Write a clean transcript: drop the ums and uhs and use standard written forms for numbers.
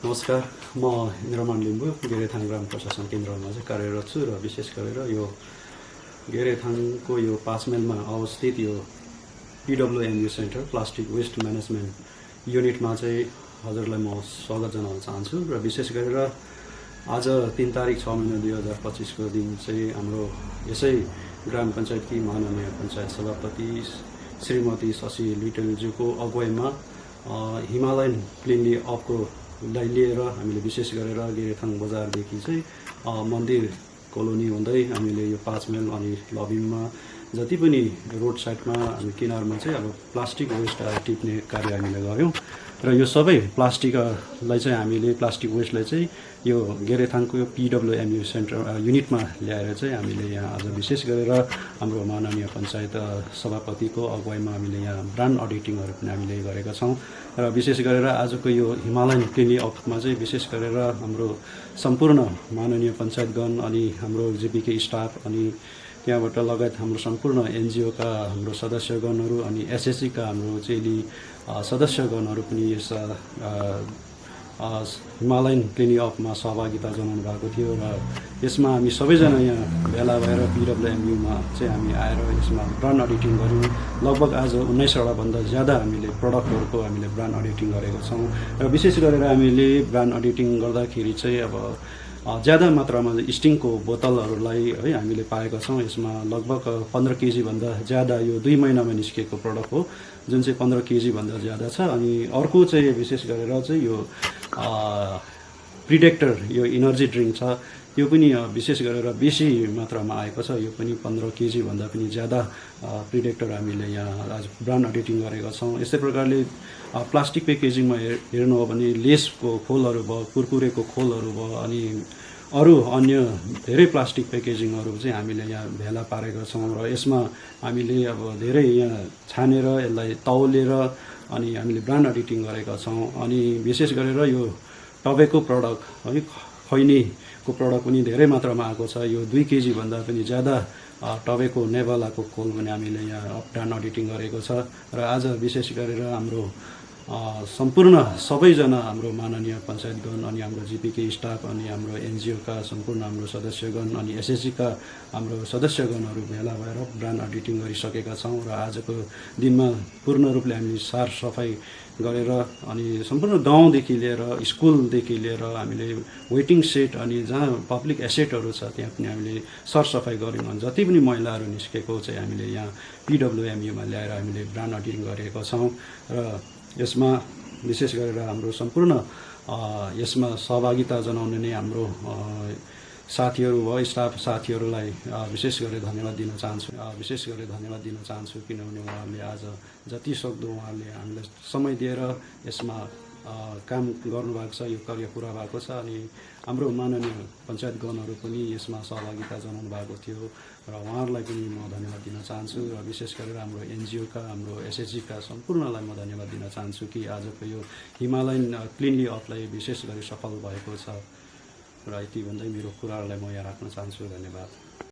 नमस्कार, म इन्द्रमान लिम्बू गेरेथाङ ग्राम प्रशासन केन्द्रमा चाहिँ कार्यरत छु र विशेष गरेर यो गेरेथाङको यो 5 माइलमा अवस्थित यो PWMU centre plastic waste management युनिटमा चाहिँ हजुरलाई म स्वागत जनाउन चाहन्छु र विशेष गरेर आज 3 तारिक 6 महिना 2025 को दिन चाहिँ हाम्रो यसै ग्राम पञ्चायतकी माननीय पञ्चायत सभापति श्रीमती शशि लिटलज्यूको अगुवाईमा हिमालयन क्लिनली अपको लाई लिएर हामीले विशेष गरेर गेरेथाङ बजारदेखि चाहिँ मन्दिर कोलोनी हुँदै हामीले यो 5 माइल अनि लबिङमा जति पनि रोड साइडमा हामी किनारमा चाहिँ अब प्लास्टिक वेस्ट टिप्ने कार्य हामीले गऱ्यौँ र यो सबै प्लास्टिकलाई चाहिँ हामीले प्लास्टिक वेस्टलाई चाहिँ यो गेरेथाङको यो PWMU सेन्टर युनिटमा ल्याएर चाहिँ हामीले यहाँ आज विशेष गरेर हाम्रो माननीय पञ्चायत सभापतिको अगुवाईमा हामीले यहाँ ब्रान्ड अडिटिङहरू पनि हामीले गरेका छौँ र विशेष गरेर आजको यो हिमालयन क्लिनली अपमा चाहिँ विशेष गरेर हाम्रो सम्पूर्ण माननीय पञ्चायतगण अनि हाम्रो जीपीके स्टाफ अनि त्यहाँबाट लगायत हाम्रो सम्पूर्ण एनजिओका हाम्रो सदस्यगणहरू अनि एसएससीका हाम्रो चाहिँ सदस्यगणहरू पनि यस हिमालयन क्लिनली अपमा सहभागिता जनाउनु भएको थियो र यसमा हामी सबैजना यहाँ भेला भएर PWMUमा चाहिँ हामी आएर यसमा ब्रान्ड अडिटिङ गऱ्यौँ। लगभग आज 19वटा भन्दा ज्यादा हामीले प्रडक्टहरूको हामीले ब्रान्ड अडिटिङ गरेका छौँ र विशेष गरेर हामीले ब्रान्ड अडिटिङ गर्दाखेरि चाहिँ अब ज्यादा मात्रामा स्टिङको बोतलहरूलाई है हामीले पाएका छौँ। यसमा लगभग 15 केजी भन्दा ज्यादा यो 2 महिनामा निस्किएको प्रडक्ट हो जुन चाहिँ 15 केजी भन्दा ज्यादा छ। अनि अर्को चाहिँ विशेष गरेर चाहिँ यो प्रिडेक्टर यो इनर्जी ड्रिङ्क छ यो पनि विशेष गरेर बेसी मात्रामा आएको छ। यो पनि 15 केजी भन्दा पनि ज्यादा प्रिडेक्टर हामीले यहाँ आज ब्रान्ड अडिटिङ गरेका छौँ। यस्तै प्रकारले प्लास्टिक प्याकेजिङमा हेर्नु हो भने लेसको खोलहरू भयो, कुरकुरेको खोलहरू भयो अनि अरू अन्य धेरै प्लास्टिक प्याकेजिङहरू चाहिँ हामीले यहाँ भेला पारेका छौँ र यसमा हामीले अब धेरै यहाँ छानेर यसलाई तौलेर अनि हामीले ब्रान्ड अडिटिङ गरेका छौँ। अनि विशेष गरेर यो टबेको प्रडक्ट है खैनीको प्रडक्ट पनि धेरै मात्रामा आएको छ। यो 2 केजी भन्दा पनि ज्यादा टबेको नेभालाको खोल पनि हामीले यहाँ ब्रान्ड अडिटिङ गरेको छ र आज विशेष गरेर हाम्रो सम्पूर्ण सबैजना हाम्रो माननीय पञ्चायतगण अनि हाम्रो जीपीके स्टाफ अनि हाम्रो एनजिओका सम्पूर्ण हाम्रो सदस्यगण अनि एसएससीका हाम्रो सदस्यगणहरू भेला भएर ब्रान्ड अडिटिङ गरिसकेका छौँ र आजको दिनमा पूर्ण रूपले हामीले सरसफाइ गरेर अनि सम्पूर्ण गाउँदेखि लिएर स्कुलदेखि लिएर हामीले वेटिङ सेट अनि जहाँ पब्लिक एसेटहरू छ त्यहाँ पनि हामीले सरसफाइ गऱ्यौँ अनि जति पनि मैलाहरू निस्केको चाहिँ हामीले यहाँ PWMUमा ल्याएर हामीले ब्रान्ड अडिटिङ गरेका छौँ र यसमा विशेष गरेर हाम्रो सम्पूर्ण यसमा सहभागिता जनाउने नै हाम्रो साथीहरू भयो, स्टाफ साथीहरूलाई विशेष गरेर धन्यवाद दिन चाहन्छु किनभने उहाँहरूले आज जति सक्दो उहाँहरूले हामीलाई समय दिएर यसमा काम गर्नुभएको छ, यो कार्य पुरा भएको छ अनि हाम्रो माननीय पञ्चायतगणहरू पनि यसमा सहभागिता जनाउनु भएको थियो र उहाँहरूलाई पनि म धन्यवाद दिन चाहन्छु र विशेष गरेर हाम्रो एनजिओका हाम्रो एसएचजीका सम्पूर्णलाई म धन्यवाद दिन चाहन्छु कि आजको यो हिमालयन क्लिनली अपलाई विशेष गरी सफल भएको छ र यति भन्दै मेरो कुराहरूलाई म यहाँ राख्न चाहन्छु। धन्यवाद।